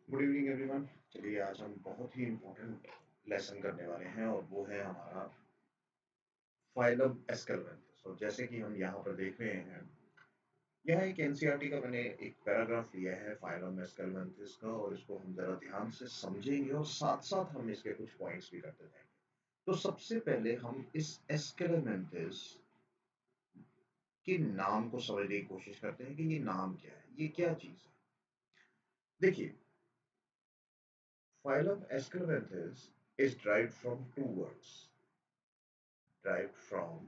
Good evening everyone. चलिए आज हम बहुत ही इम्पोर्टेंट लेसन करने वाले हैं और वो है हमारा फाइलम एस्केलेंथस। और जैसे कि हम यहाँ पर देख रहे हैं, यह एक एनसीईआरटी का मैंने एक पैराग्राफ लिया है फाइलम एस्केलेंथस का, और इसको हम जरा ध्यान से समझेंगे और साथ साथ हम इसके कुछ पॉइंट्स भी करते जाएंगे। तो सबसे पहले हम इस एस्केलेंथस के नाम को समझने की कोशिश करते हैं कि ये नाम क्या है, ये क्या चीज है। देखिए, phylum aschelminthes is derived from two words, derived from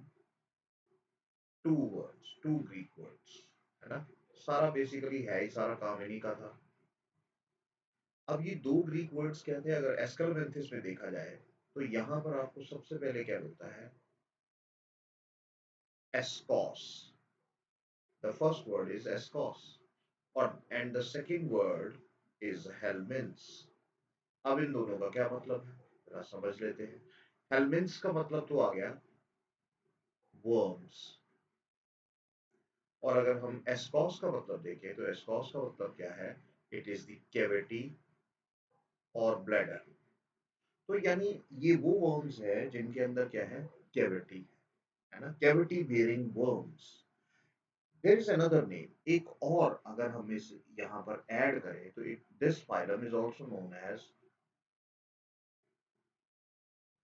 two Greek words, है ना। सारा बेसिकली है ही, सारा काम इन्हीं का था। अब ये दो ग्रीक वर्ड्स क्या थे, अगर एस्केलेंथस में देखा जाए तो यहाँ पर आपको सबसे पहले क्या मिलता है, एस्कॉस। द फर्स्ट वर्ड इज एस्कॉस और and the second word is helminths. अब इन दोनों का क्या मतलब है, जरा समझ लेते हैं। हेलमिन्स का मतलब तो आ गया वर्म्स, और अगर हम एस्कॉस का मतलब देखें तो एस्कॉस का मतलब क्या है, इट इज द कैविटी और ब्लैडर। तो यानी ये वो वर्म्स है जिनके अंदर क्या है, कैविटी है ना, cavity bearing worms. There is another name, एक और अगर हम इस यहाँ पर ऐड करें तो it this phylum is also known as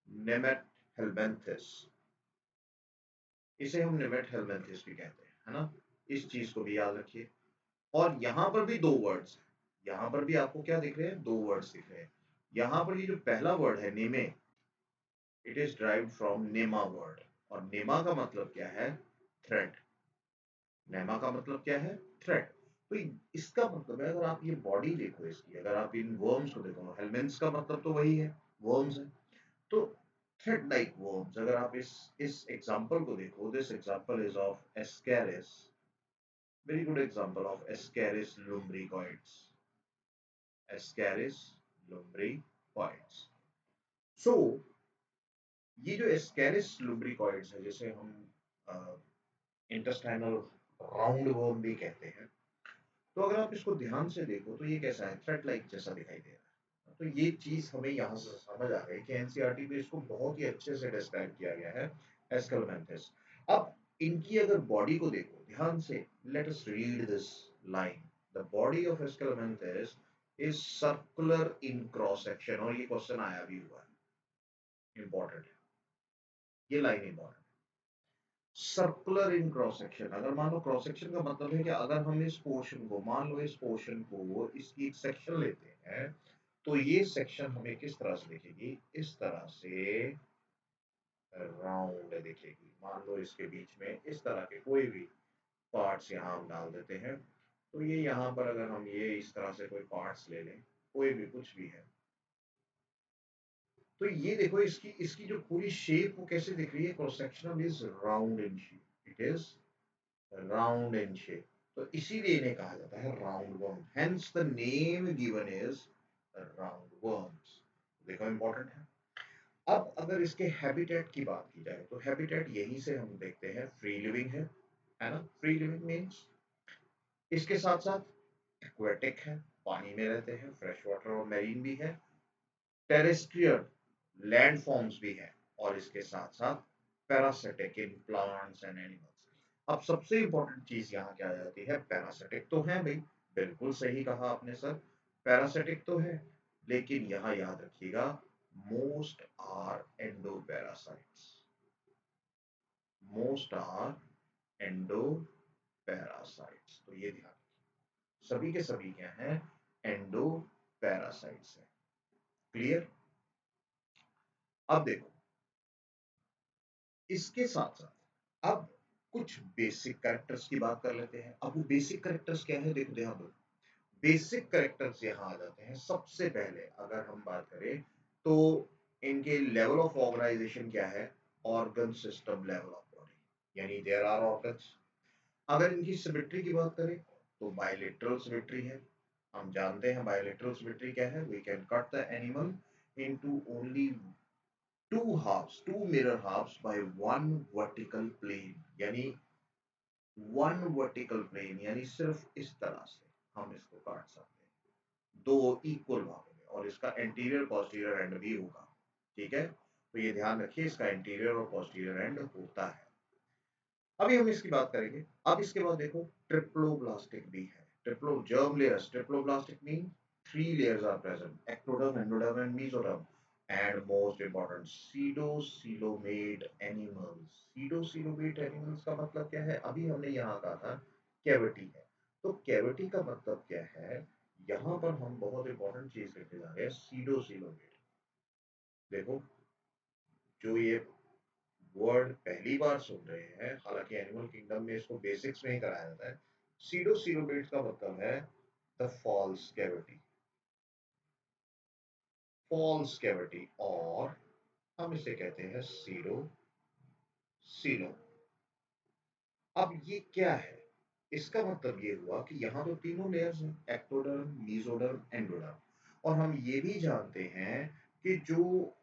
nemathelminthes. इसे हम नेमेट हेलमेंथिस भी कहते हैं, है ना। इस चीज को भी याद रखिए। और यहाँ पर भी दो वर्ड्स हैं, यहाँ पर भी आपको क्या दिख रहे हैं, दो वर्ड्स दिख रहे हैं। यहाँ पर ये जो पहला वर्ड है नेमे, इट इज ड्राइव्ड फ्रॉम नेमा वर्ड, और नेमा का मतलब क्या है, थ्रेड। नेमा का मतलब क्या है, थ्रेड। तो इसका मतलब है, अगर आप ये बॉडी देखो इसकी, अगर आप इन वर्म्स को देखो, हेलमेंट्स का मतलब तो वही है, वर्म्स है। तो थ्रेड लाइक वर्म्स, अगर आप इस एग्जांपल को देखो, this example is of ascaris, very good example of ascaris lumbricoides, Ascaris lumbricoides. So ये जो एस्केरिस लुम्ब्रिकॉइड्स है, जिसे हम इंटेस्टाइनल राउंड वर्म भी कहते हैं, तो अगर आप इसको ध्यान से देखो तो ये कैसा है, थ्रेड लाइक जैसा दिखाई दे रहा है। तो ये चीज हमें यहाँ से समझ आ गई कि एनसीईआरटी में इसको बहुत ही अच्छे से डिस्क्राइब किया गया है, एस्केलेंथस। अब इनकी अगर बॉडी को देखो ध्यान से, let us read this line, the body of aschelminthes is circular in cross section. और ये क्वेश्चन आया भी हुआ है, इंपॉर्टेंट है, ये line important. Circular in cross section, अगर मान लो क्रॉस सेक्शन का मतलब है कि अगर हम इस पोर्शन को, मान लो इस पोर्शन को, इसकी एक सेक्शन लेते हैं, तो ये सेक्शन हमें किस तरह से दिखेगी, इस तरह से राउंड दिखेगी। मान लो इसके बीच में इस तरह के कोई भी पार्ट्स यहाँ हम डाल देते हैं, तो ये यहाँ पर अगर हम ये इस तरह से कोई पार्ट्स ले लें, कोई भी कुछ भी है, तो ये देखो इसकी इसकी जो पूरी शेप वो कैसे दिख रही है, cross sectional is round in shape, it is round in shape. तो इसीलिए इन्हें कहा जाता है round worm, hence the name given is round worms. देखो इंपॉर्टेंट है। अब अगर इसके हैबिटेट की बात की जाए तो हैबिटेट यहीं से हम देखते हैं, फ्री लिविंग है ना। फ्री लिविंग मीन्स इसके साथ साथ एक्वेटिक है, पानी में रहते हैं, फ्रेश वाटर और मैरीन भी है, टेरेस्ट्रियल लैंड फॉर्म्स भी है, और इसके साथ साथ parasitic in plants and animals. अब सबसे इंपॉर्टेंट चीज यहाँ क्या आ जाती है, पैरासिटिक तो है भाई, बिल्कुल सही कहा आपने सर, पैरासिटिक तो है, लेकिन यहाँ याद रखिएगा, most are endoparasites, most are endoparasites. तो ये ध्यान रखिए, सभी के सभी क्या हैं, एंडो पैरासाइट्स है। क्लियर। अब देखो, इसके साथ साथ अब कुछ बेसिक कैरेक्टर्स की बात कर लेते हैं। अब वो बेसिक कैरेक्टर्स क्या है, देखो ध्यान दो, बेसिक कैरेक्टर्स यहाँ आ जाते हैं। सबसे पहले अगर हम बात करें तो इनके लेवल ऑफ ऑर्गेनाइजेशन क्या है, organ system level of body, यानी देयर आर ऑर्गन्स। अगर इनकी सिमेट्री की बात करें तो बायलेटरल सिमेट्री है। हम जानते हैं बायलेटरल सिमेट्री क्या है, we can cut the animal into only two mirror halves by one vertical plane, यानी वन वर्टिकल प्लेन, यानी सिर्फ इस तरह से हम इसको काट सकते हैं। दो इक्वल भागों में, और इसका एंटीरियर पोस्टीरियर एंड भी होगा। ठीक है, तो ये ध्यान रखिए, इसका एंटीरियर और पोस्टीरियर एंड होता है। अभी हम इसकी बात करेंगे। अब इसके बाद देखो ट्रिप्लोब्लास्टिक भी है। Triplo germ layers, triploblastic mean 3 layers are present: ectoderm, endoderm and mesoderm. And most important, pseudocoelomate animals. Pseudocoelomate animals का मतलब क्या है? अभी हमने यहाँ कहा था कैविटी है, तो कैविटी का मतलब क्या है? यहाँ पर हम बहुत इंपॉर्टेंट चीज लिखने जा रहे हैं, pseudocoelomate। देखो, जो ये वर्ड पहली बार सुन रहे हैं, हालांकि एनिमल किंगडम में इसको बेसिक्स में ही कराया जाता है, सीडोसीलोबेट का मतलब है the false cavity, false cavity, और हम इसे कहते हैं सीडो सीलो। अब ये क्या है? इसका मतलब ये हुआ कि यहाँ तो तीनों लेयर्स हैं, एक्टोडर्म, मीजोडर्म, एंडोडर्म, और हम ये भी जानते हैं कि जो,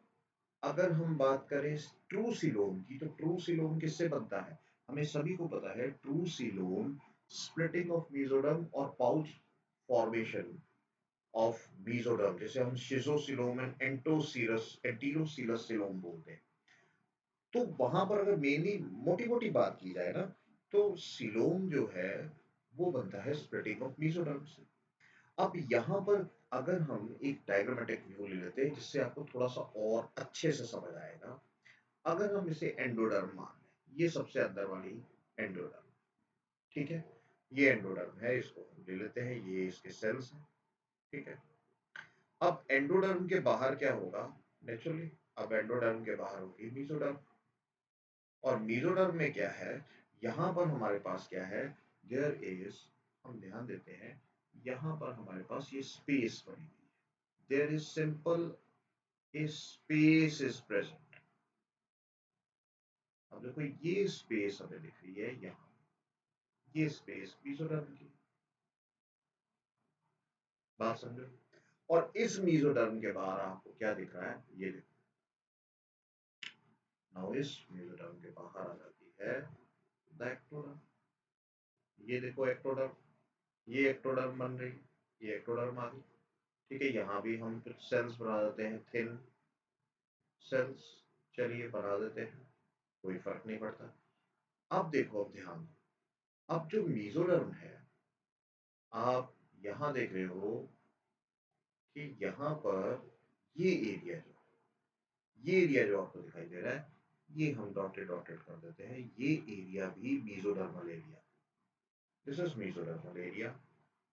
अगर हम बात करें ट्रू सिलोम की, तो ट्रू सिलोम किससे बनता है? हमें सभी को पता है, true coelom splitting of mesoderm और पाउच फॉर्मेशन ऑफ मीजोडर्म, जैसे हम शिजोसिलोम एंड एंटोसीरस एंटीरोसीलस सिलोम बोलते हैं। तो वहां पर अगर मेनली मोटी मोटी बात की जाए ना, तो सिलोम जो है वो बनता है स्प्लिटिंग ऑफ मीजोडर्म से। अब यहाँ पर अगर हम एक डायग्रामेटिक व्यू ले लेते हैं, जिससे आपको थोड़ा सा और अच्छे से समझ आएगा। अगर हम इसे एंडोडर्म मान लें, ये सबसे अंदर वाली एंडोडर्म, ठीक है, ये एंडोडर्म है, इसको हम ले लेते हैं, ये इसके सेल्स हैं। ठीक है, अब एंडोडर्म के बाहर क्या होगा? नेचुरली, अब एंडोडर्म के बाहर होगी मीजोडर्म, और मीजोडर्म में क्या है? यहाँ पर हमारे पास क्या है? देयर इज, हम ध्यान देते हैं, यहाँ पर हमारे पास ये स्पेस बनी हुई है, there is simple a space is present. अब देखो, ये स्पेस हमें दिख रही है यहाँ, ये स्पेस मीजोडर्म की, बात समझो। और इस मीजोडर्म के बाहर आपको क्या दिख रहा है? ये देखो, नाउ इस मीजोडर्म के बाहर आ जाती है द एक्टोडर्म। ये देखो एक्टोडर्म, ये एक्टोडर्म बन रही है, ये एक्टोडर्म आ गई। ठीक है, यहाँ भी हम कुछ सेल्स बना देते हैं, थिन सेल्स, चलिए बना देते हैं, कोई फर्क नहीं पड़ता। अब देखो, अब ध्यान दो, अब जो मीजोडर्म है, आप यहाँ देख रहे हो कि यहाँ पर ये एरिया जो आपको दिखाई दे रहा है, ये हम डॉटेड डॉटेड कर देते हैं, ये एरिया भी mesodermal area, this is mesodermal area.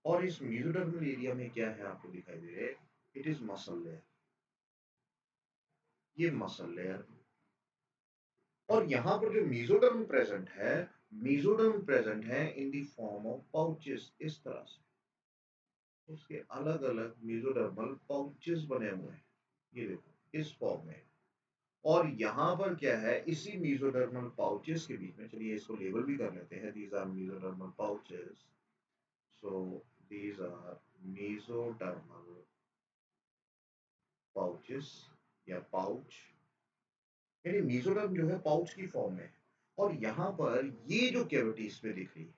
और इस मीजोडर्मल एरिया में क्या है आपको दिखाई दे रहा है? इट इज मसल लेयर, ये मसल लेयर। और यहाँ पर जो मीजोडर्म प्रेजेंट है, मीजोडर्म प्रेजेंट है in the form of pouches, इस तरह से उसके अलग अलग मीजोडर्मल पाउचेस बने हुए हैं, ये देखो इस फॉर्म में। और यहाँ पर क्या है? इसी मीजोडर्मल पाउचेस के बीच में, चलिए इसको लेबल भी कर लेते हैं, these are mesodermal pouches, so these are mesodermal pouches या पाउच, यानी मीजोडर्म जो है पाउच की फॉर्म में है। और यहाँ पर ये जो कैविटी इसमें दिख रही है,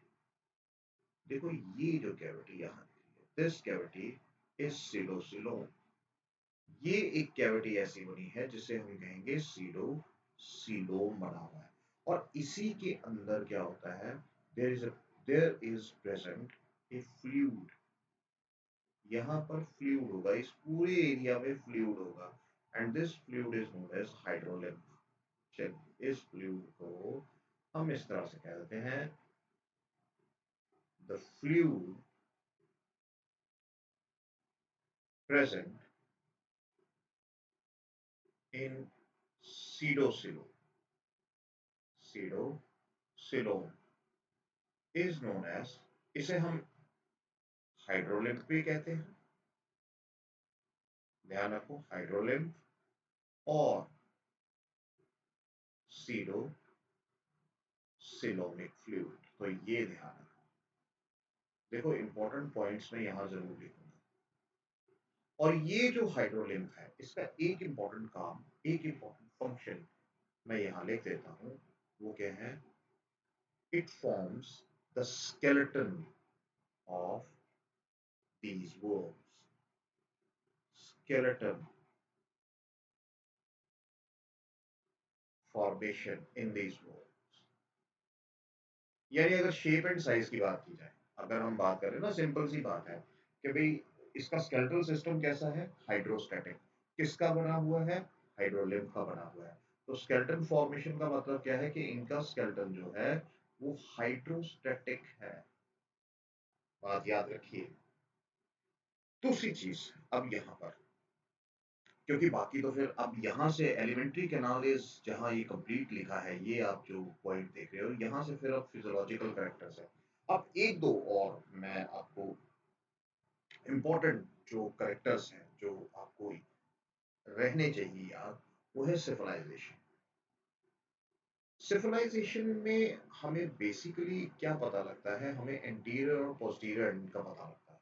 देखो ये जो कैविटी यहाँ दिख रही है, दिस कैविटी इज सीडोसिलोम। ये एक कैविटी ऐसी बनी है जिसे हम कहेंगे सीडोसिलोम बना हुआ है। और इसी के अंदर क्या होता है? There is present a fluid, यहाँ पर फ्लूइड होगा, इस पूरे एरिया में फ्लूइड होगा, and this fluid is known as hydrolymph. चलिए, इस फ्लूइड को हम इस तरह से कह देते हैं, the fluid present in pseudocylum, pseudocylum is known as, इसे हम हाइड्रोलिम्फ भी कहते हैं, ध्यान रखो, हाइड्रोलिम्फ और सीडोसिलोमिक फ्लूइड, तो ये ध्यान रखो। देखो, इंपॉर्टेंट पॉइंट्स में यहाँ जरूर लिखूंगा। और ये जो हाइड्रोलिम्फ है, इसका एक इंपॉर्टेंट काम, एक इंपॉर्टेंट फंक्शन मैं यहाँ लिख देता हूँ, वो क्या है? It forms the skeleton of these worms, skeleton formation in these bones। यानी अगर शेप एंड साइज की बात की जाए, अगर हम बात करें ना, सिंपल सी बात है कि भाई इसका स्केलेटल सिस्टम कैसा है, हाइड्रोस्टैटिक। किसका बना हुआ है, हाइड्रोलिम्फ का बना हुआ है। तो स्केलेटन फॉर्मेशन का मतलब क्या है कि इनका स्केलेटन जो है वो हाइड्रोस्टैटिक है। बात याद रखिए। दूसरी चीज, अब यहाँ पर, क्योंकि बाकी तो फिर अब यहाँ से एलिमेंट्री कैनालिस जहाँ ये कंप्लीट लिखा है, ये आप जो पॉइंट देख रहे हो, यहाँ से फिर अब फिजियोलॉजिकल कैरेक्टर्स है। अब एक दो और मैं आपको इम्पोर्टेंट जो कैरेक्टर्स हैं जो आपको रहने चाहिए याद, वो है सिविलाइजेशन। सिविलाइजेशन में हमें बेसिकली क्या पता लगता है, हमें एंटीरियर और पोस्टीरियर एंड का पता लगता है।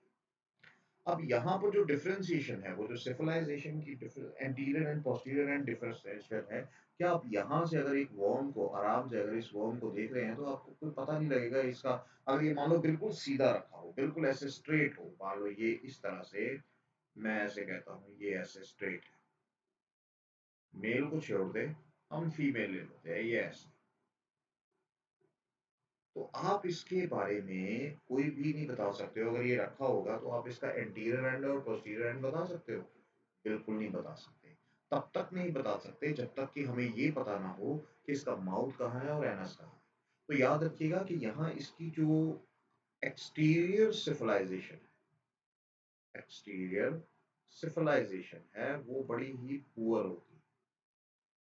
अब यहाँ पर जो डिफरेंशिएशन है, वो जो सिविलाइजेशन की anterior and posterior and differentiation है, क्या आप यहाँ से अगर एक वर्म को आराम से, अगर इस वर्म को देख रहे हैं तो आपको कोई पता नहीं लगेगा इसका। अगर ये मान लो बिल्कुल सीधा रखा हो, बिल्कुल ऐसे स्ट्रेट हो, मान लो ये इस तरह से, मैं ऐसे कहता हूँ ये ऐसे स्ट्रेट है, मेल को छोड़ दे, हम फीमेल ले लेते हैं, ये ऐसे। तो आप इसके बारे में कोई भी नहीं बता सकते हो। अगर ये रखा होगा तो आप इसका एंटीरियर एंड और पोस्टीरियर एंड बता सकते हो? बिल्कुल नहीं बता सकते। तब तक नहीं बता सकते जब तक कि हमें ये पता ना हो कि इसका माउथ कहाँ है और एनस कहाँ है। तो याद रखिएगा कि यहाँ इसकी जो एक्सटीरियर सिविलाइजेशन एक्सटीरियर सिविलाइजेशन है वो बड़ी ही पुअर होती है,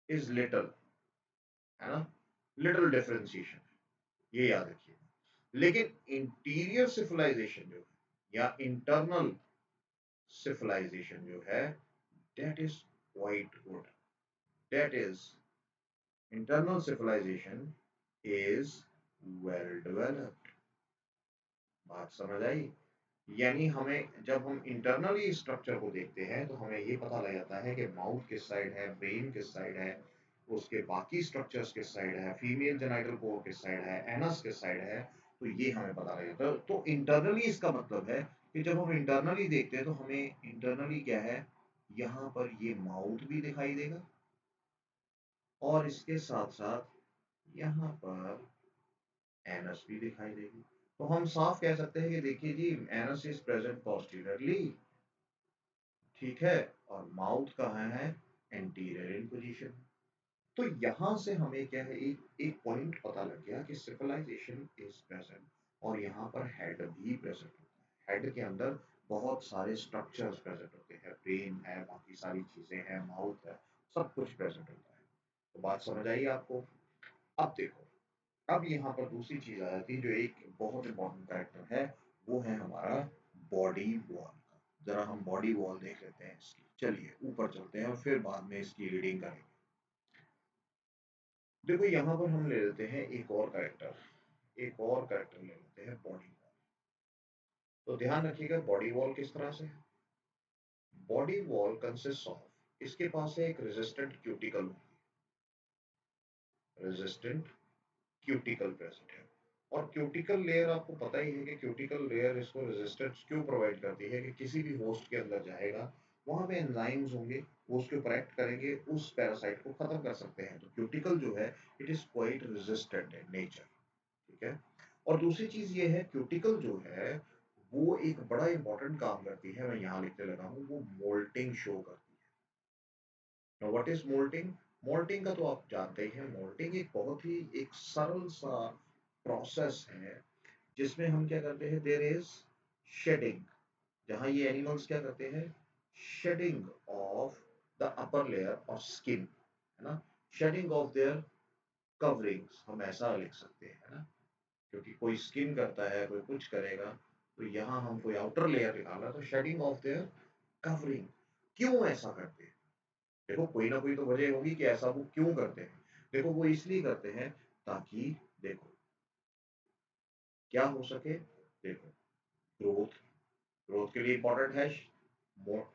इज लिटल, है ना, लिटल डिफरेंशिएशन, ये याद रखिए। लेकिन इंटीरियर सिविलाइजेशन जो है या इंटरनल सिविलाइजेशन जो है, that is quite good. That is internal civilization is well developed. बात समझ आई? यानी हमें जब हम इंटरनली स्ट्रक्चर को देखते हैं तो हमें ये पता लग जाता है कि माउथ किस साइड है, ब्रेन किस साइड है, उसके बाकी स्ट्रक्चर्स किस साइड है, फीमेल जेनाइटल कोर किस साइड है, एनस किस साइड है। तो ये हमें पता लग जाता है। तो इंटरनली इसका मतलब है कि जब हम इंटरनली देखते हैं तो हमें इंटरनली क्या है, यहाँ पर ये माउथ भी दिखाई देगा और इसके साथ साथ यहाँ पर एनस भी दिखाई देगी। तो हम साफ कह सकते हैं कि देखिए जी, एनस इज प्रेजेंट पोस्टीरियरली, ठीक है, और माउथ कहाँ है, एंटीरियर इन पोजीशन। तो यहाँ से हमें क्या है, एक एक पॉइंट पता लग गया कि सिविलाइजेशन इज प्रेजेंट, और यहाँ पर हेड भी प्रेजेंट होता है। हेड के अंदर बहुत सारे स्ट्रक्चर्स प्रेजेंट होते हैं, ब्रेन है, बाकी सारी चीजें हैं, माउथ है, सब कुछ प्रेजेंट होता है। तो बात समझ आई आपको? अब देखो, अब यहाँ पर दूसरी चीज आ जाती है जो एक बहुत इंपॉर्टेंट कैरेक्टर है, वो है हमारा बॉडी वॉल का। जरा हम बॉडी वॉल देख लेते हैं इसकी। चलिए ऊपर चलते हैं और फिर बाद में इसकी रीडिंग करेंगे। देखो यहाँ पर हम ले लेते हैं एक और कैरेक्टर, एक और कैरेक्टर ले लेते हैं बॉडी वॉल। तो ध्यान रखिएगा बॉडी वॉल किस तरह से है। बॉडी वॉल कंसिस्ट ऑफ, इसके पास है एक resistant cuticle, resistant cuticle present है। और क्यूटिकल लेयर आपको पता ही है कि क्यूटिकल लेयर इसको रेजिस्टेंस क्यों प्रोवाइड करती है, कि किसी भी होस्ट के अंदर जाएगा, वहां पे एंजाइम्स होंगे, वो उसके ऊपर एक्ट करेंगे, उस पैरासाइट को खत्म कर सकते हैं। तो क्यूटिकल जो है it is quite resistant in nature, ठीक है। और दूसरी चीज ये है, क्यूटिकल जो है वो एक बड़ा इंपॉर्टेंट काम करती है, मैं यहाँ लिखने लगा हूँ, वो मोल्टिंग शो करती है। Now what is moulting? Moulting का तो आप जानते ही हैं। मोल्टिंग एक बहुत ही एक सरल सा प्रोसेस है जिसमें हम क्या करते हैं, देयर इज शेडिंग। जहां ये एनिमल्स क्या करते हैं, shedding of the upper layer of skin, है ना, शेडिंग ऑफ देयर कवरिंग्स, हम ऐसा लिख सकते हैं, है ना। क्योंकि कोई स्किन करता है, कोई कुछ करेगा, तो यहाँ हम कोई आउटर लेयर निकाला, तो शेडिंग ऑफ देयर कवरिंग। क्यों ऐसा करते हैं? देखो कोई ना कोई तो वजह होगी कि ऐसा वो क्यों करते हैं। देखो वो इसलिए करते हैं ताकि, देखो क्या हो सके, देखो ग्रोथ, ग्रोथ के लिए इंपॉर्टेंट है।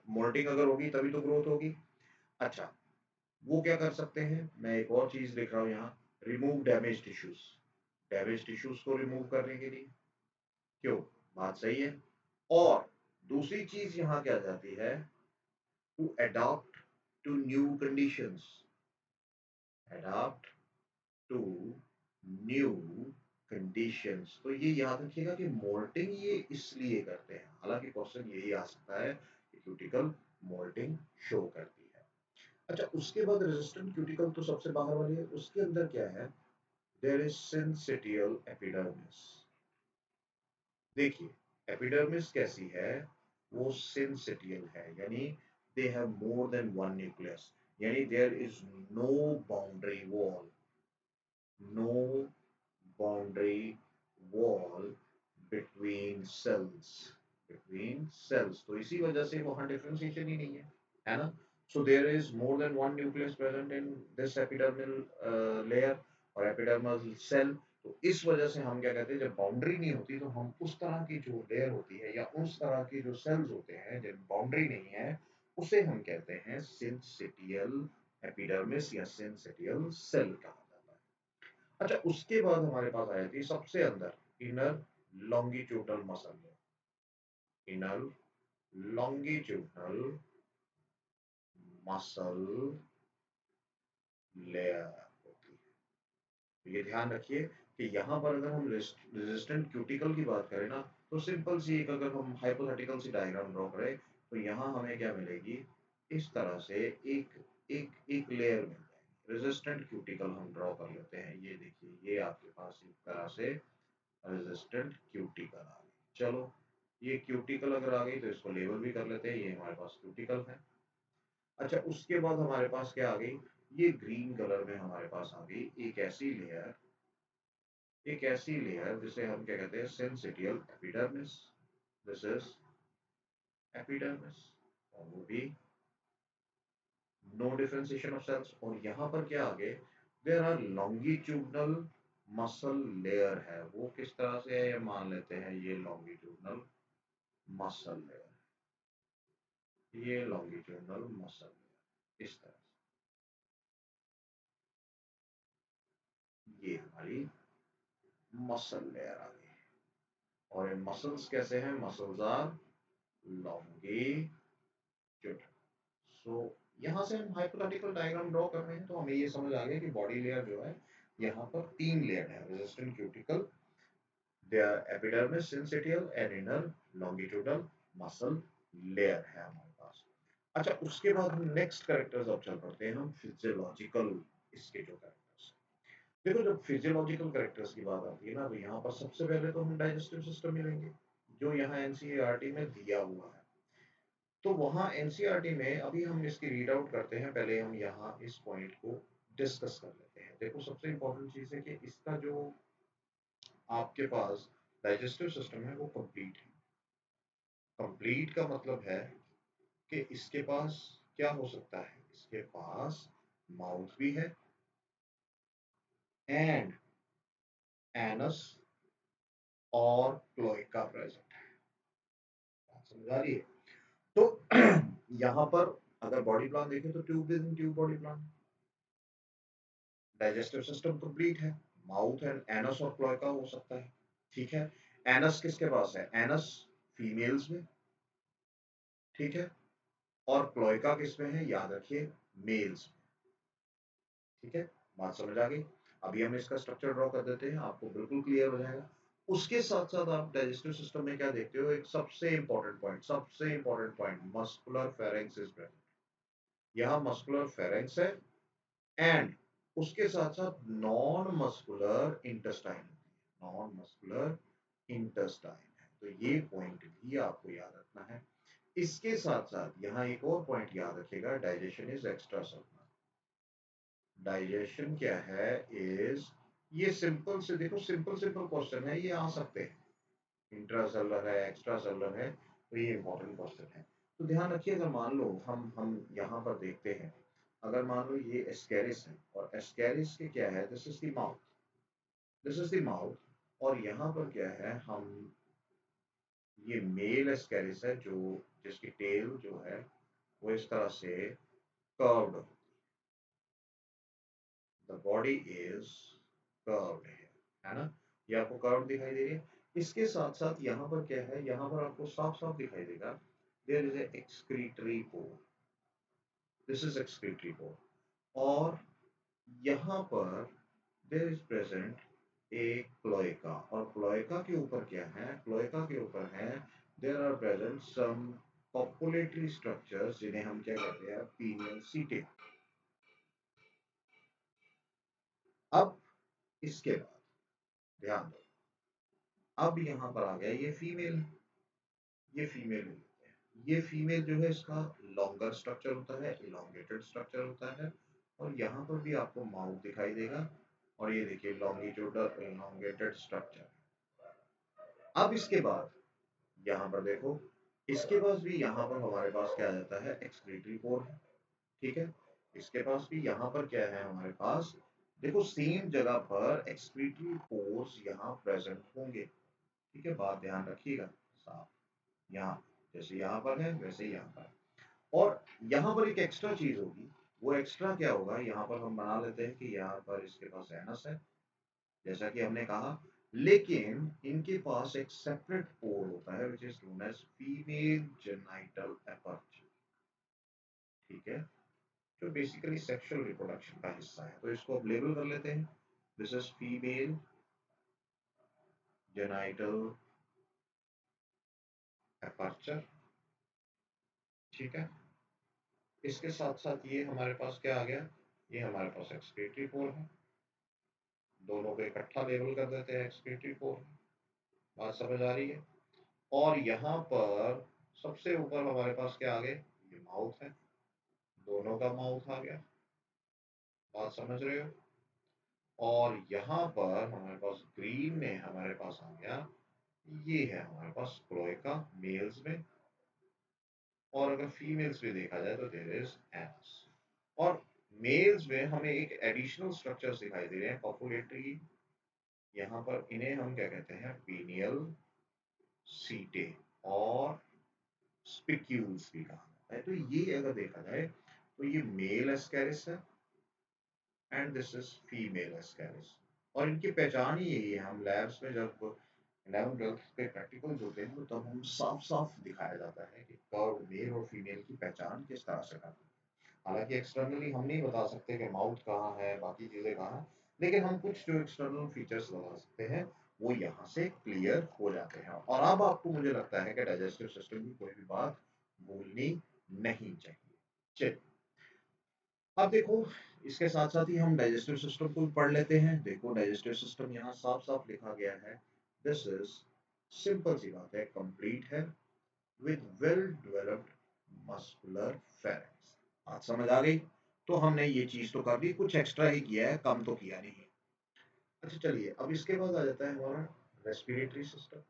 मोल्टिंग अगर होगी तभी तो ग्रोथ होगी। अच्छा, वो क्या कर सकते हैं, मैं एक और चीज लिख रहा हूँ यहाँ, remove damage tissues. Damage tissues को रिमूव करने के लिए, क्यों, बात सही है। और दूसरी चीज यहाँ क्या जाती है, to adapt to new conditions, adapt to new conditions. तो ये याद रखिएगा कि मोल्टिंग ये इसलिए करते हैं, हालांकि क्वेश्चन यही आ सकता है कि क्यूटिकल मोल्टिंग शो करती है। अच्छा, उसके बाद रेजिस्टेंट क्यूटिकल तो सबसे बाहर वाली है, उसके अंदर क्या है, देयर इज सिंसिटियल एपिडर्मिस। देखिए एपिडर्मिस कैसी है, वो सिंसिटियल है, यानी they have more than one nucleus, यानी there is no boundary wall, no boundary wall between cells, between cells. तो इसी वजह से वहां डिफरेंशिएशन ही नहीं है ना। So there is more than one nucleus present in this epidermal layer और एपिडर्मल सेल। तो इस वजह से हम क्या कहते हैं, जब बाउंड्री नहीं होती तो हम उस तरह की जो लेयर होती है या उस तरह के जो सेल्स होते हैं जब बाउंड्री नहीं है, उसे हम कहते हैं सिंसिटियल एपिडर्मिस या सिंसिटियल सेल कहा जाता है। अच्छा, उसके बाद हमारे पास आई थी सबसे अंदर inner longitudinal muscle, inner longitudinal muscle layer होती है। तो ये ध्यान रखिए कि यहाँ पर अगर हम रेजिस्टेंट क्यूटिकल की बात करें ना, तो सिंपल सी एक अगर हम हाइपोथेटिकल सी डायग्राम ड्रॉ करें तो यहाँ हमें क्या मिलेगी, इस तरह से एक एक एक लेयर मिल जाएगी। रेजिस्टेंट क्यूटिकल हम ड्रॉ कर लेते हैं, ये देखिए ये आपके पास एक तरह से रेजिस्टेंट क्यूटिकल आ गई। चलो ये क्यूटिकल अगर आ गई तो इसको लेबल भी कर लेते हैं, ये हमारे पास क्यूटिकल है। अच्छा, उसके बाद हमारे पास क्या आ गई, ये ग्रीन कलर में हमारे पास आ गई एक ऐसी लेयर, एक ऐसी लेयर जिसे हम क्या कहते हैं, syncytial epidermis. This is epidermis, और वो भी नो डिफरेंशिएशन ऑफ सेल्स। और यहाँ पर क्या आ गए, there are longitudinal muscle layer है, वो किस तरह से है, ये मान लेते हैं ये लॉन्गिट्यूडनल मसल लेयर, ये लॉन्गिट्यूडनल मसल लेयर इस तरह से, ये हमारी मसल लेयर आ गई। और ये मसल्स कैसे हैं, मसल्स आर लॉन्गिट्यूडनल। सो यहाँ से हम हाइपोथेटिकल डायग्राम ड्रॉ कर रहे हैं तो हमें ये समझ आ गया कि बॉडी लेयर जो है, यहाँ पर तीन लेयर है, resistant cuticle, they are epidermis, syncytial and inner longitudinal muscle layer है हमारे पास। अच्छा, उसके बाद हम नेक्स्ट कैरेक्टर्स अब चल पड़ते हैं हम फिजियोलॉजिकल, इसके जो कैरेक्टर्स। देखो जब फिजियोलॉजिकल कैरेक्टर्स की बात आती है ना, तो यहाँ पर सबसे पहले तो हम डाइजेस्टिव सिस्टम मिलेंगे जो यहाँ एनसीईआरटी में दिया हुआ है। तो वहाँ एनसीईआरटी में अभी हम इसकी रीड आउट करते हैं, पहले हम यहाँ इस पॉइंट को डिस्कस कर लेते हैं। देखो सबसे इंपॉर्टेंट चीज है कि इसका जो आपके पास डाइजेस्टिव सिस्टम है वो कंप्लीट है। कंप्लीट का मतलब है कि इसके पास क्या हो सकता है, इसके पास माउथ भी है एंड एनस और क्लोएका प्रेजेंट है। बात समझ आ रही है? तो यहाँ पर अगर बॉडी प्लान देखें तो tube with in tube body plan, digestive system complete है, माउथ एंड एनस और क्लोएका हो सकता है, ठीक है। एनस किसके पास है, एनस फीमेल्स में, ठीक है, और क्लोएका किसमें है, याद रखिए मेल्स में, ठीक है। बात समझ आ गई? अभी हम इसका स्ट्रक्चर ड्रॉ कर देते हैं, आपको बिल्कुल क्लियर हो जाएगा। उसके साथ साथ आप डाइजेस्टिव सिस्टम में क्या देखते हो, एक सबसे इंपॉर्टेंट पॉइंट, सबसे important point, muscular pharynx is present. यहाँ मस्कुलर फेरेंक्स है एंड उसके साथ साथ non muscular intestine, non muscular intestine है। तो ये पॉइंट भी आपको याद रखना है। इसके साथ साथ यहाँ एक और पॉइंट याद रखिएगा, digestion is extra cellular. Digestion क्या है, इज, ये सिंपल से देखो, सिंपल सिंपल क्वेश्चन है, ये आ सकते हैं, इंट्रासेलुलर है एक्स्ट्रा सेलुलर है, तो ये इंपॉर्टेंट क्वेश्चन है। तो ध्यान रखिए, अगर मान लो हम यहाँ पर देखते हैं, अगर मान लो ये एस्केरिस है और एस्केरिस के क्या है, this is the mouth, this is the mouth, और यहाँ पर क्या है, हम ये मेल एस्केरिस है जो, जिसकी टेल जो है वो इस तरह से curved, the body is curved है ना, ये आपको कर्व दिखाई दे रही है। इसके साथ साथ यहाँ पर क्या है, यहाँ पर आपको साफ साफ दिखाई देगा, there is a excretory pore, this is excretory pore. और यहाँ पर देयर इज प्रेजेंट एक क्लोएका, और क्लोएका के ऊपर क्या है, क्लोएका के ऊपर है there are present some copulatory structures जिन्हें हम क्या कहते हैं, पीनियल सीटे। अब इसके बाद ध्यान दो, अब यहाँ पर आ गया ये फीमेल, ये फीमेल लेते हैं। ये फीमेल जो है इसका लॉन्गर स्ट्रक्चर होता है, इलोंगेटेड स्ट्रक्चर होता है, और यहाँ पर भी आपको माउथ दिखाई देगा, और ये देखिए लॉन्गिट्यूडल इलोंगेटेड स्ट्रक्चर। अब इसके बाद यहाँ पर देखो, इसके पास भी यहाँ पर हमारे पास क्या आ जाता है, एक्सक्रीटरी पोर है, ठीक है। इसके पास भी यहाँ पर क्या है हमारे पास, देखो सेम जगह पर एक्सक्रीटरी पोर्स यहाँ प्रेजेंट होंगे, ठीक है, बात ध्यान रखिएगा साफ। यहाँ जैसे यहाँ पर है वैसे यहाँ पर, और यहाँ पर एक एक्स्ट्रा चीज होगी, वो एक्स्ट्रा क्या होगा, यहाँ पर हम बना लेते हैं कि यहाँ पर इसके पास एनस है, जैसा कि हमने कहा, लेकिन इनके पास एक सेपरेट पोर होता है which is known as female genital aperture, ठीक है, जो बेसिकली सेक्सुअल रिप्रोडक्शन का हिस्सा है। तो इसको अब लेबल कर लेते हैं, this is female genital aperture, ठीक है। इसके साथ साथ ये हमारे पास क्या आ गया, ये हमारे पास एक्सक्रीटरी पोर है, दोनों को इकट्ठा लेबल कर देते हैं एक्सक्रीटरी पोर। बात समझ आ रही है। और यहाँ पर सबसे ऊपर हमारे पास क्या आ गए, ये माउथ है, दोनों का माउथ आ गया, बात समझ रहे हो। और यहाँ पर हमारे पास ग्रीन में हमारे पास आ गया, ये है हमारे पास क्लोएका मेल्स में, और अगर फीमेल्स में देखा जाए तो देयर इज एनस। और मेल्स में हमें एक एडिशनल स्ट्रक्चर्स दिखाई दे रहे हैं पॉपुलेटरी, यहाँ पर इन्हें हम क्या कहते हैं, पीनियल सीटे और स्पिक्यूल्स भी कहा जाता है। तो ये अगर देखा जाए तो ये मेल एस्कैरिस है and this is female Ascaris, और इनकी पहचान ही यही है। हम लैब्स में जब 11th-12th के प्रैक्टिकल्स होते हैं तो तब हम साफ साफ दिखाया जाता है कि कब मेल और फीमेल की पहचान किस तरह से करते हैं। हालांकि एक्सटर्नली हम नहीं बता सकते कि माउथ कहाँ है, बाकी चीजें कहाँ हैं, लेकिन हम कुछ जो एक्सटर्नल फीचर्स बता सकते हैं वो यहाँ से क्लियर हो जाते हैं। और अब आपको मुझे लगता है कि डाइजेस्टिव सिस्टम की कोई भी बात भूलनी नहीं चाहिए। चलिए अब देखो, इसके साथ साथ ही हम डाइजेस्टिव सिस्टम को भी पढ़ लेते हैं। देखो डाइजेस्टिव सिस्टम यहाँ साफ साफ लिखा गया है, दिस इज, सिंपल सी बात है, कंप्लीट है with well developed muscular pharynx. बात समझ आ गई। तो हमने ये चीज तो कर दी, कुछ एक्स्ट्रा ही किया है, कम तो किया नहीं। अच्छा चलिए, अब इसके बाद आ जाता है हमारा रेस्पिरेटरी सिस्टम।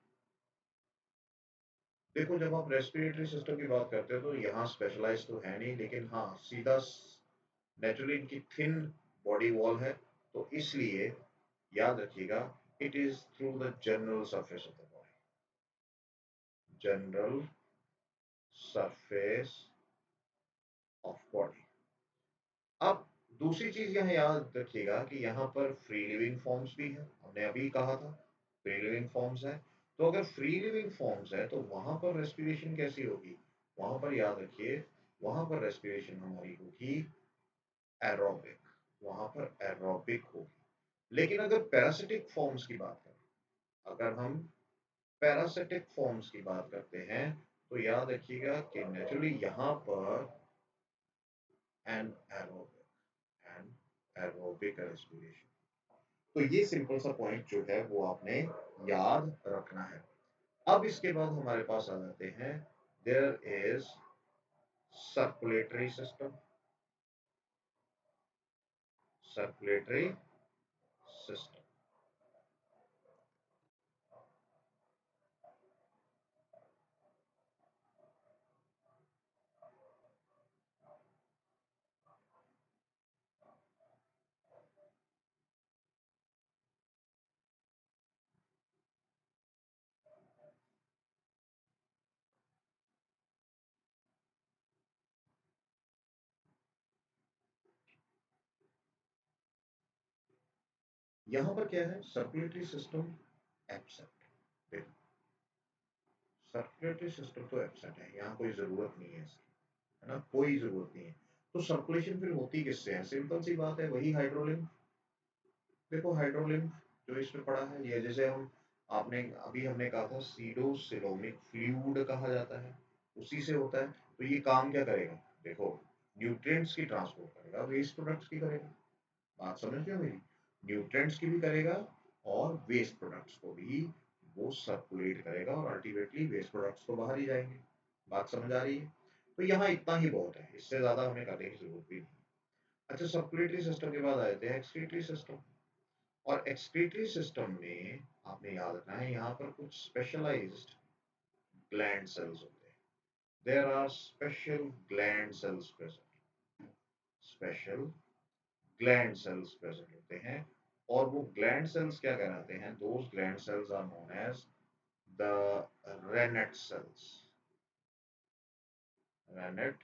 देखो जब आप रेस्पिरेटरी सिस्टम की बात करते हो तो यहाँ स्पेशलाइज तो है नहीं, लेकिन हाँ सीधा नेचुरली इनकी थिन बॉडी वॉल है, तो इसलिए याद रखिएगा, it is through the general surface of the body, general surface of body. अब दूसरी चीज यहाँ याद रखिएगा कि यहाँ पर फ्री लिविंग फॉर्म्स भी है, हमने अभी कहा था फ्री लिविंग फॉर्म्स है। तो अगर फ्री लिविंग फॉर्म्स है तो वहां पर रेस्पिरेशन कैसी होगी, वहां पर याद रखिए, वहां पर रेस्पिरेशन हमारी होगी एरोबिक, वहां पर एरोबिक होगी। लेकिन अगर पैरासिटिक फॉर्म्स की बात करें, अगर हम पैरासिटिक फॉर्म्स की बात करते हैं तो याद रखिएगा कि नेचुरली यहाँ पर anaerobic and aerobic respiration. तो ये सिंपल सा पॉइंट जो है वो आपने याद रखना है। अब इसके बाद हमारे पास आ जाते हैं, there is circulatory system, circulatory system. यहाँ पर क्या है, सर्कुलेटरी सिस्टम एब्सेंट। देखो सर्कुलेटरी सिस्टम तो एब्सेंट है, यहाँ कोई जरूरत नहीं है इसकी, है ना, कोई जरूरत नहीं है। तो सर्कुलेशन फिर होती किससे है? सिंपल सी बात है, वही हाइड्रोलिम्फ। देखो हाइड्रोलिम्फ जो इसमें पड़ा है, ये जैसे हम आपने अभी हमने कहा था सीडोसिलोमिक फ्लूइड कहा जाता है, उसी से होता है। तो ये काम क्या करेगा? देखो, न्यूट्रिएंट्स की ट्रांसपोर्ट करेगा, वेस्ट प्रोडक्ट्स की करेगा। बात समझ गए मेरी? न्यूट्रिएंट्स की भी करेगा और वेस्ट प्रोडक्ट्स को भी वो सर्कुलेट करेगा और अल्टीमेटली वेस्ट प्रोडक्ट्स तो बाहर ही जाएंगे। बात समझ आ रही है? तो यहाँ इतना ही बहुत है, इससे ज्यादा हमें करने की जरूरत भी नहीं। अच्छा, सर्कुलेटरी सिस्टम के बाद आ जाते हैं एक्सक्रीटरी सिस्टम। और एक्सक्रीटरी सिस्टम में आपने याद रखना है, यहाँ पर कुछ स्पेशलाइज्ड ग्लैंड सेल्स होते हैं। There are special gland cells present. Special gland cells present होते हैं। और वो ग्लैंड सेल्स क्या कहलाते हैं? Those gland cells are known as the renette cells. Renette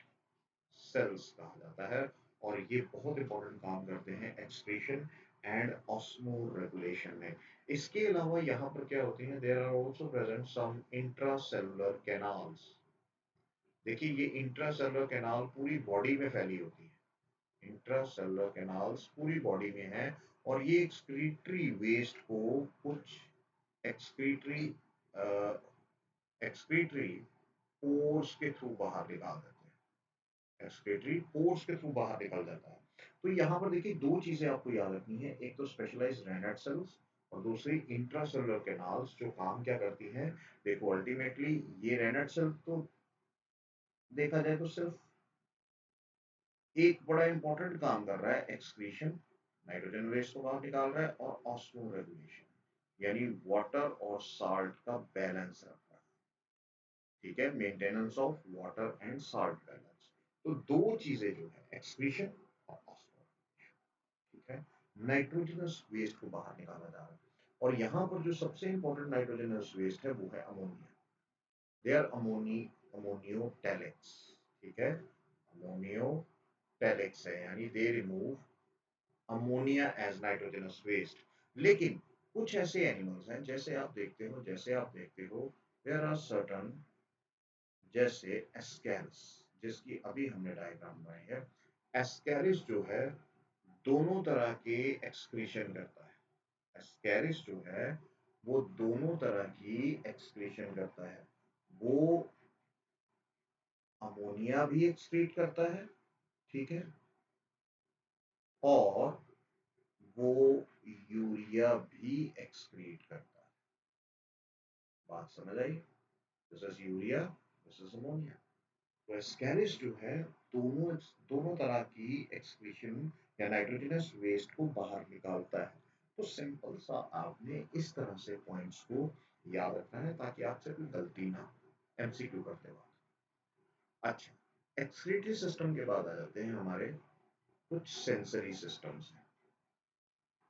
cells कहा जाता है। और ये बहुत इंपॉर्टेंट काम करते हैं एक्सक्रीशन एंड ऑस्मो रेगुलेशन में। इसके अलावा यहाँ पर क्या होती है? There are also present some intracellular canals. देखिए, ये इंट्रासेलुलर कैनाल पूरी बॉडी में फैली होती है। इंट्रासेलुलर कैनाल्स पूरी बॉडी में है। और ये एक्सक्रीटरी वेस्ट को कुछ एक्सक्रीटरी एक्सक्रीटरी पोर्स के थ्रू बाहर निकाल देते हैं। एक्सक्रीटरी पोर्स के थ्रू बाहर निकल जाता है। तो यहाँ पर देखिए, दो चीजें आपको याद रखनी है, एक तो स्पेशलाइज्ड रेनेट सेल्स और दूसरी इंट्रासेलुलर कैनाल्स, जो काम क्या करती हैं? देखो, अल्टीमेटली ये रेनेट सेल तो देखा जाए तो सिर्फ एक बड़ा इंपॉर्टेंट काम कर रहा है, एक्सक्रीशन, नाइट्रोजन वेस्ट को बाहर निकाल रहा है, और ऑस्मो रेगुलेशन यानी वाटर और साल्ट का बैलेंस रख रहा है। ठीक है, maintenance of water and salt balance. तो दो चीजें जो है, एक्सक्रीशन और ऑस्मो। ठीक है, नाइट्रोजनस वेस्ट को बाहर निकाला जा रहा है। और यहाँ पर जो सबसे इंपॉर्टेंट नाइट्रोजनस वेस्ट है वो है अमोनिया। They are अमोनियोटैलेट्स। ठीक है, अमोनियोटैलेट्स है, यानी they remove ammonia as nitrogenous waste. लेकिन कुछ ऐसे एनिमल्स हैं, जैसे आप देखते हो देयर आर सर्टन, जैसे एस्केरिस, जिसकी अभी हमने डायग्राम बनाई है। एस्केरिस जो है दोनों तरह के एक्सक्रीशन करता है। एस्केरिस जो है वो दोनों तरह की एक्सक्रीशन करता है। वो अमोनिया भी एक्सक्रीट करता है, ठीक है, और वो यूरिया भी एक्सक्रीट करता है। बात समझ आई? This is urea, this is ammonia. तो एस्केरिस जो है दोनों दोनों तरह की एक्सक्रीशन या नाइट्रोजनस वेस्ट को बाहर निकालता है। तो सिंपल सा आपने इस तरह से पॉइंट्स को याद रखना है ताकि आपसे कोई गलती ना हो एमसीक्यू करते वक्त। अच्छा, एक्सक्रीटरी सिस्टम के बाद आ जाते हैं हमारे कुछ सेंसरी सिस्टम्स हैं।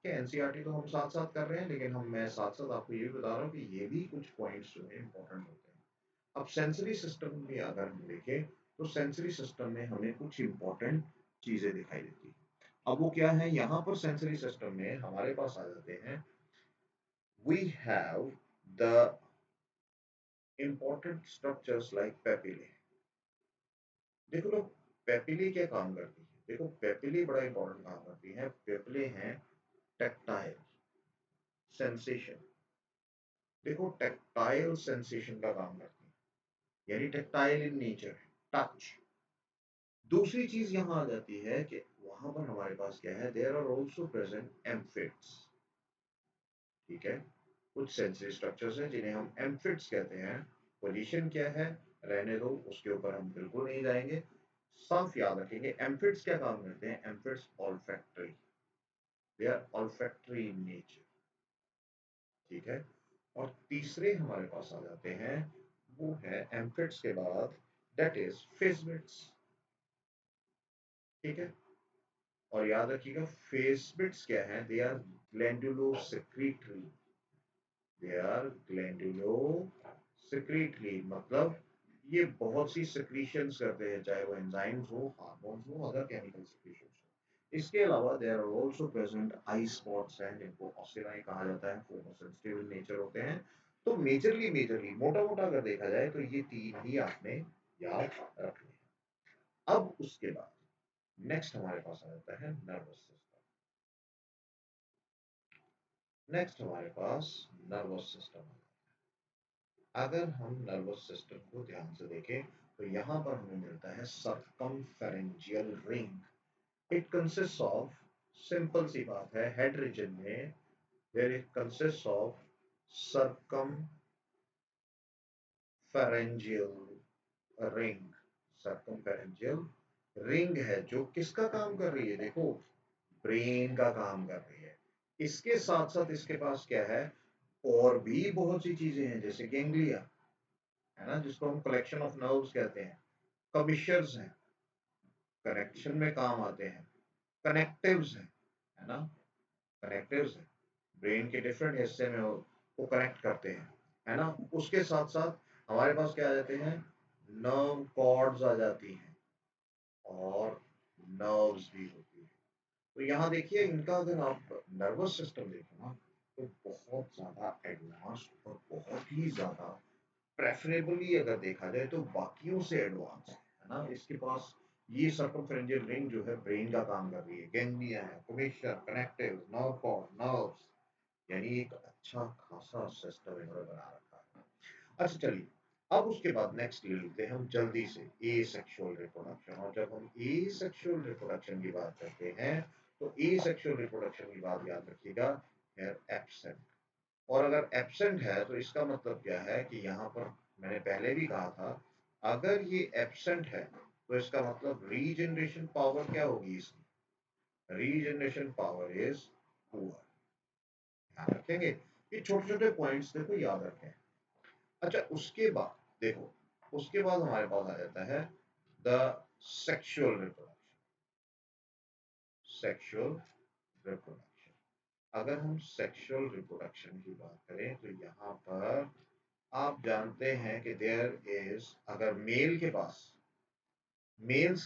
एनसीईआरटी तो हम साथ साथ कर रहे हैं, लेकिन मैं साथ साथ आपको ये भी बता रहा हूँ कि ये भी कुछ पॉइंट्स जो है इंपॉर्टेंट होते हैं। अब सेंसरी सिस्टम में अगर हम देखें तो सेंसरी सिस्टम में हमें कुछ इंपॉर्टेंट चीजें दिखाई देती है। अब वो क्या है? यहाँ पर सेंसरी सिस्टम में हमारे पास आ जाते हैं, we have the important structures like papillae. देखो लोग, पेपिले क्या काम करती है? देखो, पेपिले बड़ा इंपॉर्टेंट काम करती है। पेपिले हैं टैक्टाइल सेंसेशन। देखो, टैक्टाइल सेंसेशन का काम करती है, यानी टैक्टाइल इन नेचर, टच। दूसरी चीज यहां आ जाती है कि वहां पर हमारे पास क्या है? There are also present amphids. ठीक है, कुछ सेंसरी स्ट्रक्चर्स हैं जिन्हें हम एम्फिट्स कहते हैं। पोजीशन क्या है? रहने दो, उसके ऊपर हम बिल्कुल नहीं जाएंगे। साफ याद रखेंगे, एम्फिट्स क्या काम करते हैं? Amphids olfactory, they are olfactory in nature. ठीक है, और तीसरे हमारे पास आ जाते हैं, वो है एम्फिट्स के बाद, दैट इज फेसबिट्स। ठीक है, और याद रखिएगा फेसबिट्स क्या है? They are glandulo secretory. They are glandulo secretory मतलब ये बहुत सी सेक्रीशंस करते हैं, चाहे वो एंजाइम्स हो, हार्मोन्स हो, अदर केमिकल सेक्रीशंस हो। इसके अलावा there are also present eye spots हैं, जिनको ऑसिलाई कहा जाता है, फोटोसेंसिटिव इन नेचर होते हैं। तो मेजरली मोटा मोटा अगर देखा जाए तो ये तीन ही आपने याद रखने हैं। अब उसके बाद नेक्स्ट हमारे पास आ जाता है नर्वस सिस्टम। नेक्स्ट हमारे पास नर्वस सिस्टम। अगर हम नर्वस सिस्टम को ध्यान से देखें तो यहाँ पर हमें मिलता है circumpharyngeal ring. It consist of, simple सी बात है, हेड रीजन में there it consist of circumpharyngeal ring. Circumpharyngeal ring है जो किसका काम कर रही है, देखो ब्रेन का काम कर रही है। इसके साथ साथ इसके पास क्या है, और भी बहुत सी चीजें हैं, जैसे गैंग्लिया है ना, जिसको हम कलेक्शन ऑफ नर्व्स कहते हैं, कमिशर्स हैं, कनेक्शन में काम आते हैं, कनेक्टिव्स हैं, है ना, कनेक्टिव्स हैं, ब्रेन के डिफरेंट हिस्से में वो कनेक्ट करते हैं, है ना। उसके साथ साथ हमारे पास क्या आ जाते हैं, नर्व कॉर्ड्स आ जाती हैं और नर्व्स भी होती है। तो यहाँ देखिए, इनका अगर आप नर्वस सिस्टम देखो ना, तो बहुत ज्यादा एडवांस और बहुत ही ज्यादा प्रेफरेबली अगर देखा जाए तो बाकियों से एडवांस है ना। इसके पास ये सर्कमफेरेंजियल रिंग जो है ब्रेन का काम कर रही है, गैंग्लिया है, कमिशर, कनेक्टिव, नर्व कॉर्ड, नर्व्स, यानी एक अच्छा खासा सिस्टम इन्होंने बना रखा है। अच्छा चलिए, अब उसके बाद नेक्स्ट ले लेते हैं हम जल्दी से ए सेक्सुअल रिप्रोडक्शन। और जब हम ए सेक्सुअल रिप्रोडक्शन की बात करते हैं तो ए सेक्सुअल रिप्रोडक्शन की बात याद रखिएगा है एब्सेंट। और अगर एब्सेंट है तो इसका मतलब क्या है कि यहाँ पर मैंने पहले भी कहा था, अगर ये एब्सेंट है तो इसका मतलब रीजनरेशन पावर क्या होगी इसकी, रीजनरेशन पावर इज पुअर। ध्यान रखेंगे, ये छोटे छोटे पॉइंट्स देखो याद रखें। अच्छा उसके बाद देखो, उसके बाद हमारे पास आ जाता है the sexual reproduction. Sexual reproduction, अगर हम सेक्सुअल रिप्रोडक्शन की बात करें तो यहाँ पर आप जानते हैं कि देयर इज, अगर मेल्स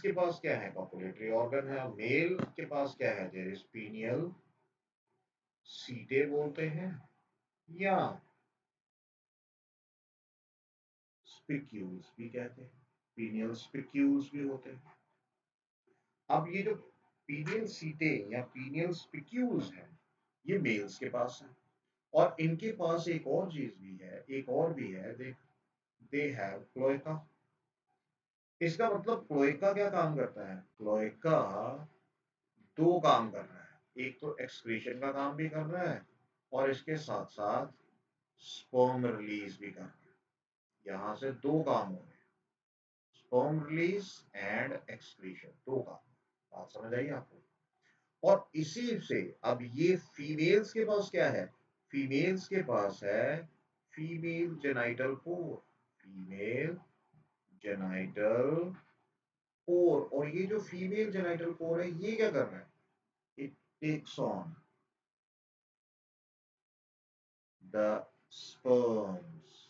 के पास क्या है, कॉपुलेटरी ऑर्गन है, मेल के पास क्या है, देयर इज पीनियल सीटे बोलते हैं, या स्पिक्यूल्स भी कहते हैं, पीनियल स्पिक्यूल्स भी होते हैं। अब ये जो पीनियल सीटे या पीनियल स्पिक्यूल्स हैं, ये मेल्स के पास है। और इनके पास एक और चीज भी है, एक और भी है, दे हैव क्लोएका। इसका मतलब क्लोएका क्या काम करता है, क्लोएका दो काम कर रहा है, एक तो एक्सक्रीशन का काम भी कर रहा है और इसके साथ साथ स्पर्म रिलीज भी कर रहा है। यहाँ से दो काम हो रहे हैं, स्पर्म रिलीज एंड एक्सक्रीशन, दो काम। बात समझ आई आपको। और इसी से अब ये फीमेल्स के पास क्या है, फीमेल्स के पास है फीमेल जेनाइटल पोर, फीमेल जेनाइटल पोर। और ये जो फीमेल जेनाइटल पोर है ये क्या कर रहा है, it takes on the sperms.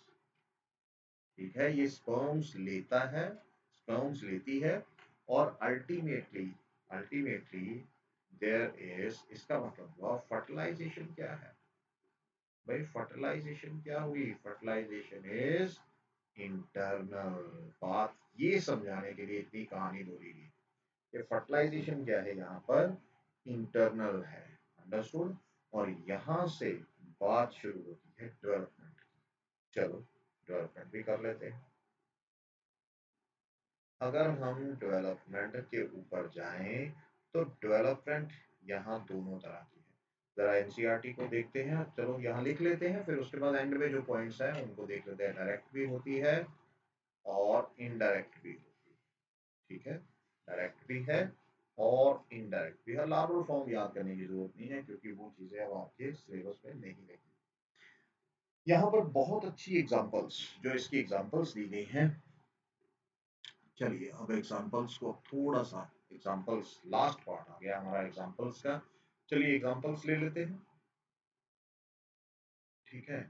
ठीक है, ये स्पर्म्स लेता है, स्पर्म्स लेती है, और अल्टीमेटली अल्टीमेटली देयर इज, इसका मतलब हुआ फर्टिलाइजेशन क्या है भाई, फर्टिलाइजेशन क्या हुई, फर्टिलाइजेशन इज इंटरनल। बात ये समझाने के लिए इतनी कहानी बोली गई कि फर्टिलाइजेशन क्या है, यहाँ पर इंटरनल है, अंडरस्टूड। और यहाँ से बात शुरू होती है डेवलपमेंट। चलो डेवलपमेंट भी कर लेते हैं। अगर हम डेवलपमेंट के ऊपर जाएं तो डेवलपमेंट यहाँ दोनों तरह की है। जरा एनसीईआरटी को देखते हैं, चलो यहाँ लिख लेते हैं, फिर उसके बाद एंड में जो पॉइंट्स हैं उनको देख लेते हैं। डायरेक्ट भी होती है और इनडायरेक्ट भी होती है, ठीक है, डायरेक्ट भी है और इनडायरेक्ट भी है। लार्वल फॉर्म याद करने की जरूरत नहीं है क्योंकि वो चीजें अब आपके सिलेबस में नहीं लगी। यहाँ पर बहुत अच्छी एग्जांपल्स, जो इसकी एग्जांपल्स दी गई हैं, चलिए अब एग्जांपल्स को थोड़ा सा, एग्जांपल्स लास्ट पार्ट आ गया हमारा एग्जांपल्स का, चलिए एग्जांपल्स ले लेते हैं, ठीक है।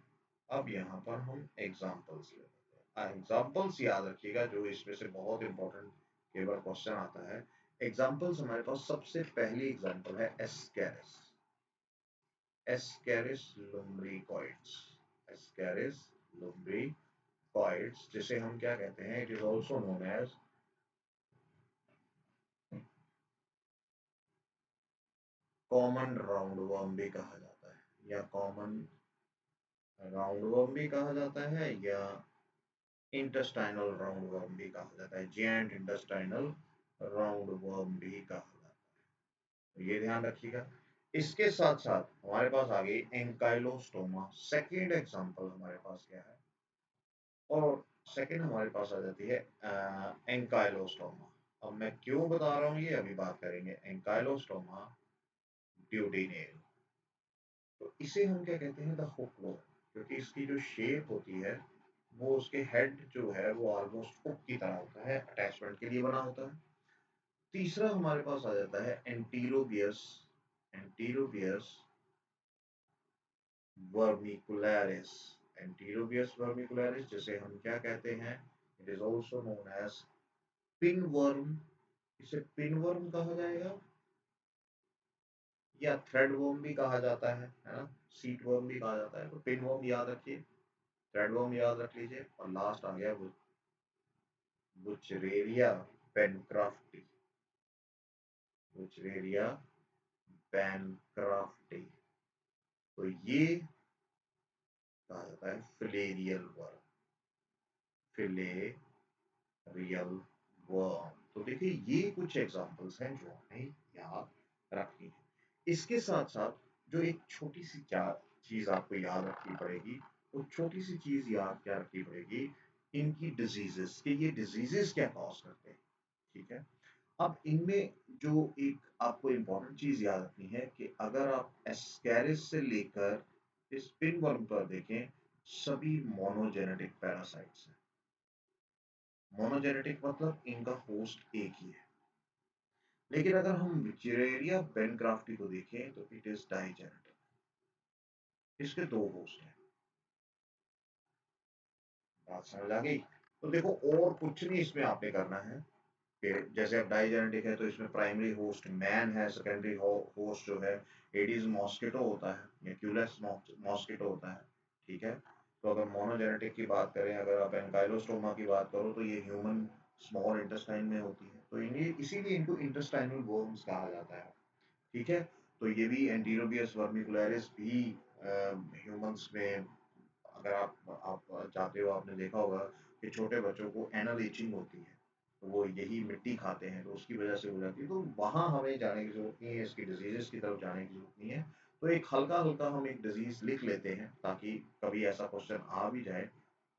अब यहाँ पर हम एग्जांपल्स ले लेते हैं। एग्जांपल्स याद रखिएगा, जो इसमें से बहुत इंपॉर्टेंट कई बार क्वेश्चन आता है। एग्जांपल्स हमारे पास सबसे पहली एग्जांपल है Ascaris, Ascaris lumbricoides, Ascaris lumbricoides, जिसे हम क्या कहते हैं, it is also known as common roundworm भी कहा जाता है, या कॉमन राउंडवर्म भी कहा जाता है, या इंटेस्टाइनल राउंडवर्म भी कहा जाता है, जेंट इंटेस्टाइनल राउंडवर्म भी कहा जाता है। तो ये ध्यान रखिएगा। इसके साथ साथ हमारे पास आ गई एंकाइलोस्टोमा। सेकेंड एग्जांपल हमारे पास क्या है, और सेकेंड हमारे पास आ जाती है एंकाइलोस्टोमा। अब मैं क्यों बता रहा हूँ ये अभी बात करेंगे। एंकाइलोस्टोमा ड्यूडेनेल, तो इसे हम क्या कहते हैं, द हुक, क्योंकि इसकी जो शेप होती है वो उसके हेड जो है वो ऑलमोस्ट हुक की तरह होता है, अटैचमेंट के लिए बना होता है। तीसरा हमारे पास आ जाता है Enterobius, Enterobius vermicularis, Enterobius vermicularis, जिसे हम क्या कहते हैं, it is also known as pinworm. इसे पिनवर्म कहा जाएगा, या थ्रेडवर्म भी कहा जाता है ना, सीटवर्म भी कहा जाता है। तो पिनवर्म याद रखिए, थ्रेडवर्म याद रख लीजिए, और लास्ट आ गया बुचरेरिया पेनक्राफ्टी, बुचरेरिया पेनक्राफ्टी। तो ये कहा जाता है फिलेरियल वर्म, फिलेरियल वर्म। तो देखिए ये कुछ एग्जांपल्स हैं जो हमें याद रखनी है। इसके साथ साथ जो एक छोटी सी चीज आपको याद रखनी पड़ेगी, वो छोटी सी चीज याद क्या रखनी पड़ेगी, इनकी डिजीजेस, कि ये डिजीजेस क्या कॉज करते हैं। ठीक है, अब इनमें जो एक आपको इम्पोर्टेंट चीज याद रखनी है कि अगर आप एस्कैरिस से लेकर इस पिनवर्म पर देखें, सभी मोनोजेनेटिक पैरासाइट्स हैं। मोनोजेनेटिक मतलब इनका होस्ट एक ही है। लेकिन अगर हम विचरेरिया पेनक्राफ्टी को देखें तो इट इज डाइजेनेटिक, इसके दो होस्ट हैं। बात समझ आ गई। तो देखो और कुछ नहीं इसमें आपने करना है, कि जैसे अब डाइजेनेटिक है तो इसमें प्राइमरी होस्ट मैन है, सेकेंडरी होस्ट जो है एडिस मॉस्किटो होता है या क्यूलेक्स मॉस्किटो होता है। ठीक है, तो अगर मोनोजेनेटिक की बात करें, अगर आप एंकाइलोस्टोमा की बात करो तो ये ह्यूमन स्मॉल इंटेस्टाइन में होती है, तो इन्हें इसीलिए इनको इंटेस्टाइनल वर्म्स कहा जाता है। ठीक है, तो ये भी एंटीरोबियस वर्मिकुलरिस भी ह्यूमंस में, अगर आप जाते हो, आपने देखा होगा कि छोटे बच्चों को एनल इचिंग होती है, तो वो यही मिट्टी खाते हैं तो उसकी वजह से हो जाती है। तो वहाँ हमें जाने की जरूरत नहीं है, इसकी डिजीजेस की तरफ जाने की जरूरत नहीं है। तो एक हल्का हल्का हम एक डिजीज लिख लेते हैं ताकि कभी ऐसा क्वेश्चन आ भी जाए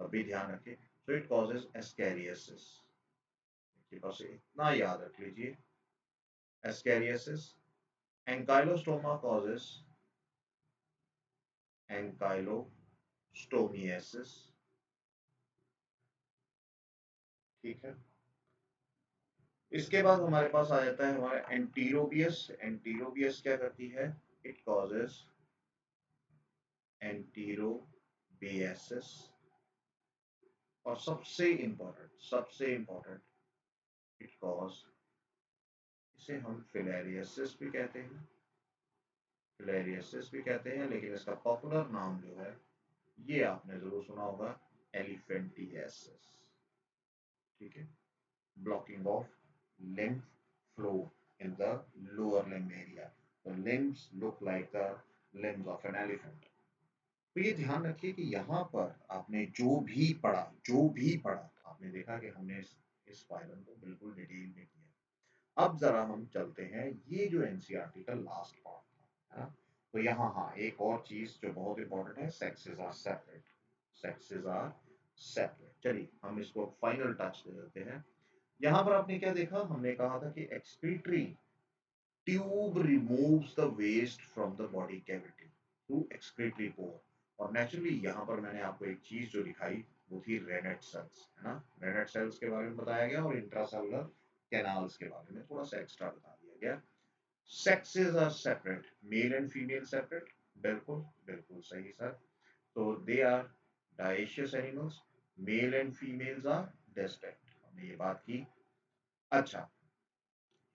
तब भी ध्यान रखें। सो इट कॉजेज एस्कैरियोसिस, बस इतना याद रख लीजिए, एस्कैरियोसिस। एंकाइलोस्टोमा कॉजेज एंकाइलोस्टोमियासिस। ठीक है, इसके बाद हमारे पास आ जाता है हमारा एंटीरोबियस। एंटीरोबियस क्या करती है, इट कॉजेस एंटीरोबियसिस। और सबसे इंपॉर्टेंट इट कॉज, इसे हम फिलेरियसिस भी कहते हैं, फिलेरियसिस भी कहते हैं, लेकिन इसका पॉपुलर नाम जो है ये आपने जरूर सुना होगा, एलिफेंटियासिस। ठीक है, blocking of lymph flow in the lower limb area. The limbs look like the limbs of an elephant. तो ये ध्यान रखिए कि यहाँ पर आपने जो भी पढ़ा आपने देखा कि हमने इस फाइलम को बिल्कुल डिटेल में किया। अब जरा हम चलते हैं, ये जो एनसीईआरटी का लास्ट पार्ट था, है ना, तो यहाँ हाँ एक और चीज जो बहुत इंपॉर्टेंट है, sexes are separate, sexes are separate. चलिए हम इसको फाइनल टच दे देते हैं। यहाँ पर आपने क्या देखा, हमने कहा था कि excretory tube removes the waste from the body cavity through excretory pore. और नेचुरली यहाँ पर मैंने आपको एक चीज जो दिखाई वो थी रेनेट सेल्स, है ना, रेनेट सेल्स के बारे में बताया गया, और इंट्रासेलुलर कैनाल्स के बारे में थोड़ा सा एक्स्ट्रा बता दिया गया। Sexes are separate, male and female separate, बिल्कुल बिल्कुल सही सर। तो they are dioecious animals, male and females are distinct, हमने ये बात की। अच्छा,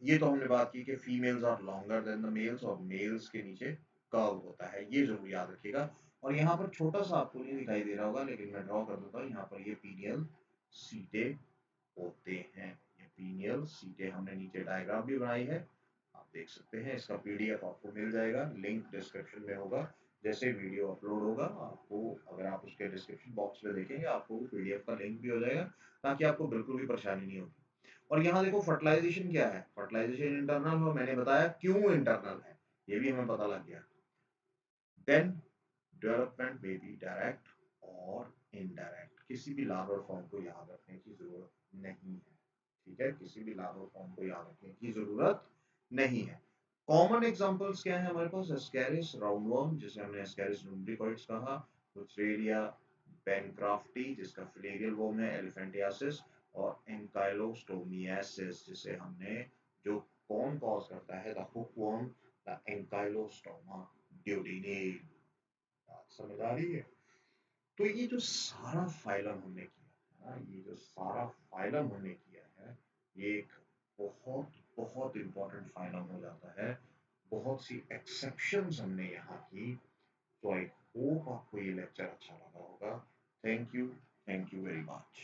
ये तो हमने बात की कि females are longer than the males, और मेल्स के नीचे कर्व होता है, ये जरूर याद रखिएगा। और यहाँ पर छोटा सा आपको नहीं दिखाई दे रहा होगा, लेकिन मैं ड्रॉ कर देता हूँ, यहाँ पर ये पीनियल सीटे होते हैं, ये पीनियल सीटे हमने नीचे डायग्राम भी बनाई है, आप देख सकते हैं। इसका पीडीएफ आपको मिल जाएगा, लिंक डिस्क्रिप्शन में होगा। जैसे वीडियो अपलोड होगा आपको, अगर आप उसके डिस्क्रिप्शन बॉक्स में देखेंगे आपको पीडीएफ का लिंक भी हो जाएगा, ताकि आपको बिल्कुल भी परेशानी नहीं होगी। और यहाँ देखो फर्टिलाइजेशन क्या है, फर्टिलाइजेशन इंटरनल है, मैंने बताया क्यों इंटरनल है, ये भी हमें पता लग गया। देन डेवलपमेंट में भी डायरेक्ट और इनडायरेक्ट, किसी भी लार्वल फॉर्म को याद रखने की जरूरत नहीं है। ठीक है, किसी भी लार्वल फॉर्म को याद रखने की जरूरत नहीं है। कॉमन एग्जांपल्स क्या है हमारे पास, एस्केरिस राउंडवर्म जिसे हमने एस्केरिस लुम्ब्रिकॉइड्स कहा, बुचरेलिया बैनक्राफ्टी जिसका फिलेरियल वर्म है एलिफेंटियासिस, और एंकाइलोस्टोमियासिस जिसे हमने, जो कौन कॉज करता है, द हुक वर्म, द एंकाइलोस्टोमा ड्यूडेनेल। समझ आ रही है? तो ये जो सारा फाइलम हमने किया है ना, ये जो सारा फाइलम हमने किया है, ये एक बहुत बहुत इंपॉर्टेंट फाइलम हो जाता है। बहुत सी एक्सेप्शंस हमने यहाँ की। तो आई होप आपको ये लेक्चर अच्छा लगा होगा। Thank you very much.